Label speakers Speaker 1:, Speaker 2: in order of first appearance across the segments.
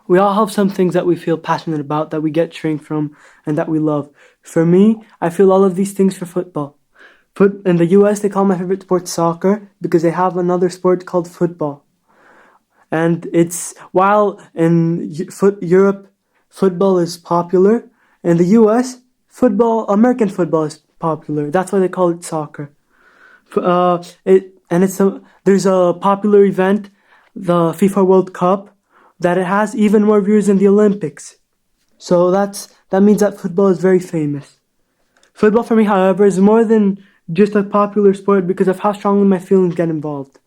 Speaker 1: We all have some things that we feel passionate about, that we get strength from, and that we love. For me, I feel all of these things for football. In the US, they call my favorite sport soccer because they have another sport called football. And while in Europe, football is popular, in the US, American football is popular. That's why they call it soccer. There's a popular event, the FIFA World Cup, that it has even more viewers than the Olympics. So that means that football is very famous. Football for me, however, is more than just a popular sport because of how strongly my feelings get involved.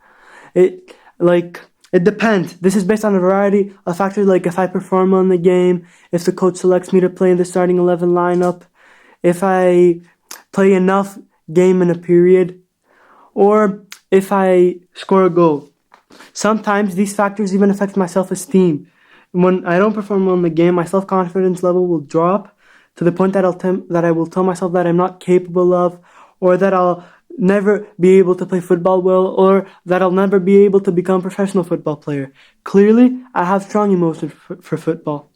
Speaker 1: It depends. This is based on a variety of factors, like if I perform well in the game, if the coach selects me to play in the starting 11 lineup, if I play enough game in a period, or if I score a goal. Sometimes these factors even affect my self-esteem. When I don't perform well in the game, my self-confidence level will drop to the point that I will tell myself that I'm not capable of, or that I'll never be able to play football well, or that I'll never be able to become a professional football player. Clearly, I have strong emotions for football.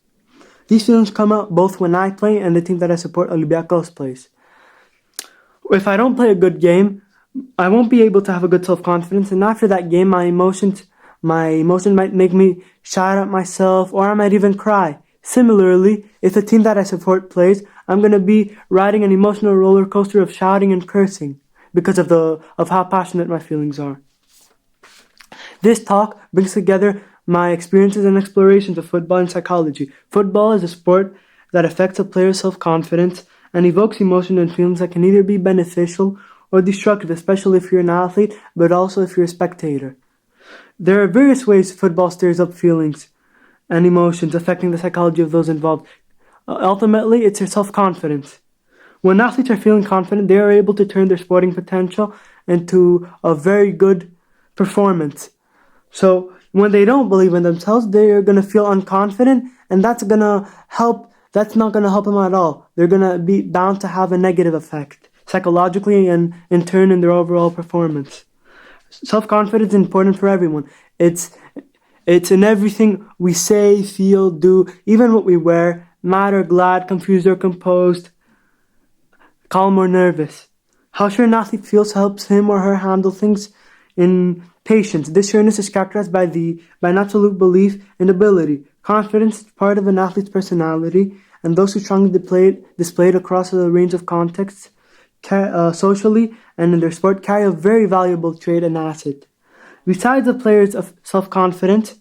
Speaker 1: These feelings come out both when I play and the team that I support, Olympiacos, plays. If I don't play a good game, I won't be able to have a good self-confidence, and after that game, my emotion might make me shout at myself, or I might even cry. Similarly, if the team that I support plays, I'm going to be riding an emotional roller coaster of shouting and cursing because of how passionate my feelings are. This talk brings together my experiences and explorations of football and psychology. Football is a sport that affects a player's self-confidence and evokes emotions and feelings that can either be beneficial or destructive, especially if you're an athlete, but also if you're a spectator. There are various ways football stirs up feelings and emotions, affecting the psychology of those involved. Ultimately, it's their self-confidence. When athletes are feeling confident, they are able to turn their sporting potential into a very good performance. So when they don't believe in themselves, they are going to feel unconfident, and that's not going to help them at all. They're going to be bound to have a negative effect, psychologically and in turn in their overall performance. Self-confidence is important for everyone. It's in everything we say, feel, do, even what we wear, mad or glad, confused or composed, calm or nervous. How sure an athlete feels helps him or her handle things in patience. This sureness is characterized by an absolute belief in ability. Confidence is part of an athlete's personality, and those who strongly display it across a range of contexts, socially and in their sport, carry a very valuable trait and asset. Besides the players of self-confidence,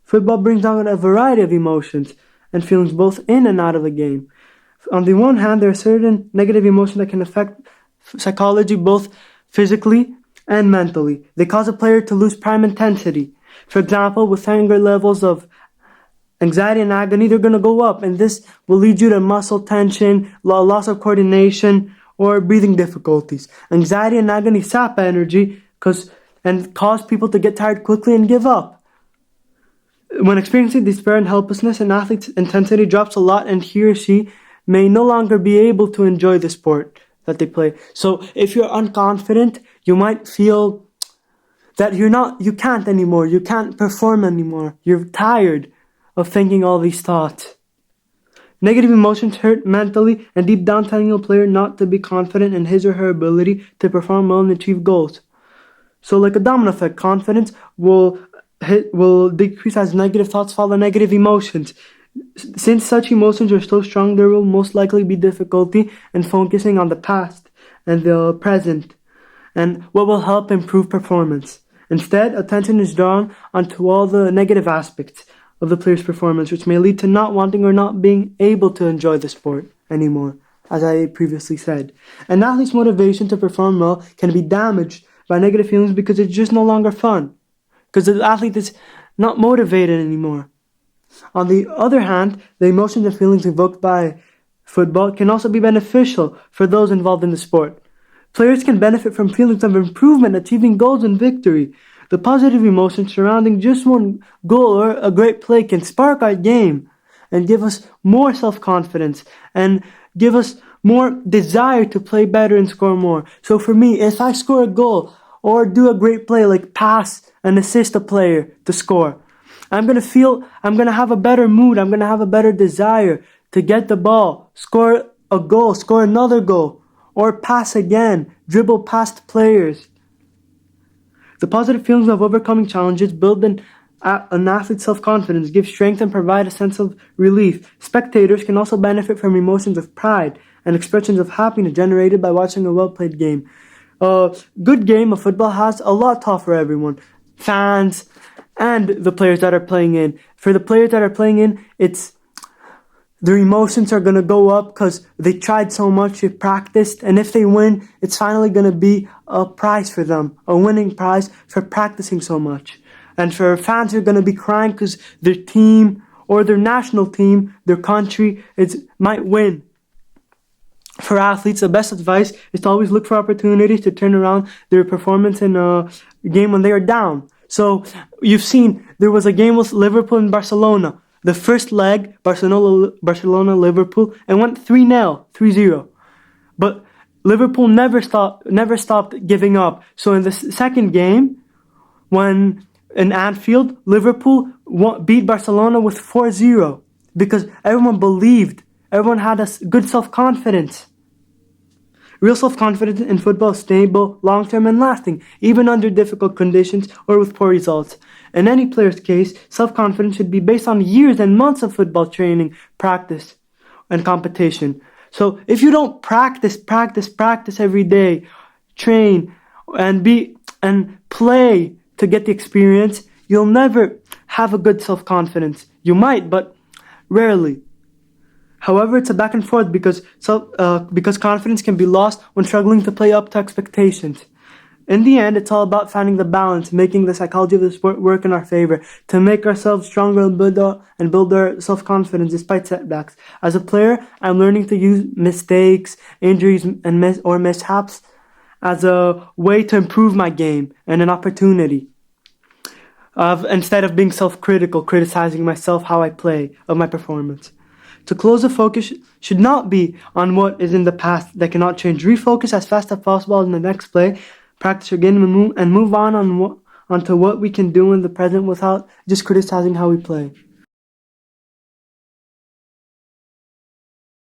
Speaker 1: football brings out a variety of emotions and feelings both in and out of the game. On the one hand, there are certain negative emotions that can affect psychology both physically and mentally. They cause a player to lose prime intensity. For example, with anger levels of anxiety and agony, they're going to go up, and this will lead you to muscle tension, loss of coordination, or breathing difficulties. Anxiety and agony sap energy and cause people to get tired quickly and give up. When experiencing despair and helplessness, an athlete's intensity drops a lot, and he or she may no longer be able to enjoy the sport that they play. So if you're unconfident, you might feel that you can't anymore, you can't perform anymore, you're tired of thinking all these thoughts. Negative emotions hurt mentally and deep down, telling a player not to be confident in his or her ability to perform well and achieve goals. So like a domino effect, confidence will decrease as negative thoughts follow negative emotions. Since such emotions are so strong, there will most likely be difficulty in focusing on the past and the present, and what will help improve performance. Instead, attention is drawn onto all the negative aspects of the player's performance, which may lead to not wanting or not being able to enjoy the sport anymore, as I previously said. An athlete's motivation to perform well can be damaged by negative feelings because it's just no longer fun, because the athlete is not motivated anymore. On the other hand, the emotions and feelings evoked by football can also be beneficial for those involved in the sport. Players can benefit from feelings of improvement, achieving goals and victory. The positive emotions surrounding just one goal or a great play can spark our game and give us more self-confidence and give us more desire to play better and score more. So for me, if I score a goal or do a great play like pass and assist a player to score, I'm going to have a better mood. I'm going to have a better desire to get the ball, score a goal, score another goal, or pass again, dribble past players. The positive feelings of overcoming challenges build an athlete's self-confidence, give strength, and provide a sense of relief. Spectators can also benefit from emotions of pride and expressions of happiness generated by watching a well-played game. A good game of football has a lot to offer everyone, fans and the players that are playing in. For the players that are playing in, their emotions are going to go up because they tried so much, they practiced, and if they win, it's finally going to be a prize for them, a winning prize for practicing so much. And for fans, they're going to be crying because their team or their national team, their country, might win. For athletes, the best advice is to always look for opportunities to turn around their performance in a game when they are down. So you've seen there was a game with Liverpool and Barcelona. The first leg, Barcelona-Liverpool, and went 3-0. But Liverpool never stopped giving up. So in the second game, when in Anfield, Liverpool beat Barcelona with 4-0 because everyone believed, everyone had a good self-confidence. Real self-confidence in football is stable, long-term, and lasting, even under difficult conditions or with poor results. In any player's case, self-confidence should be based on years and months of football training, practice, and competition. So if you don't practice every day, train, and play to get the experience, you'll never have a good self-confidence. You might, but rarely. However, it's a back and forth because confidence can be lost when struggling to play up to expectations. In the end, it's all about finding the balance, making the psychology of the sport work in our favor, to make ourselves stronger and build our self-confidence despite setbacks. As a player, I'm learning to use mistakes, injuries, and mishaps as a way to improve my game and an opportunity. Instead of being self-critical, criticizing myself, how I play, of my performance. To close, the focus should not be on what is in the past that cannot change. Refocus as fast as possible in the next play. Practice again and move on onto what we can do in the present without just criticizing how we play.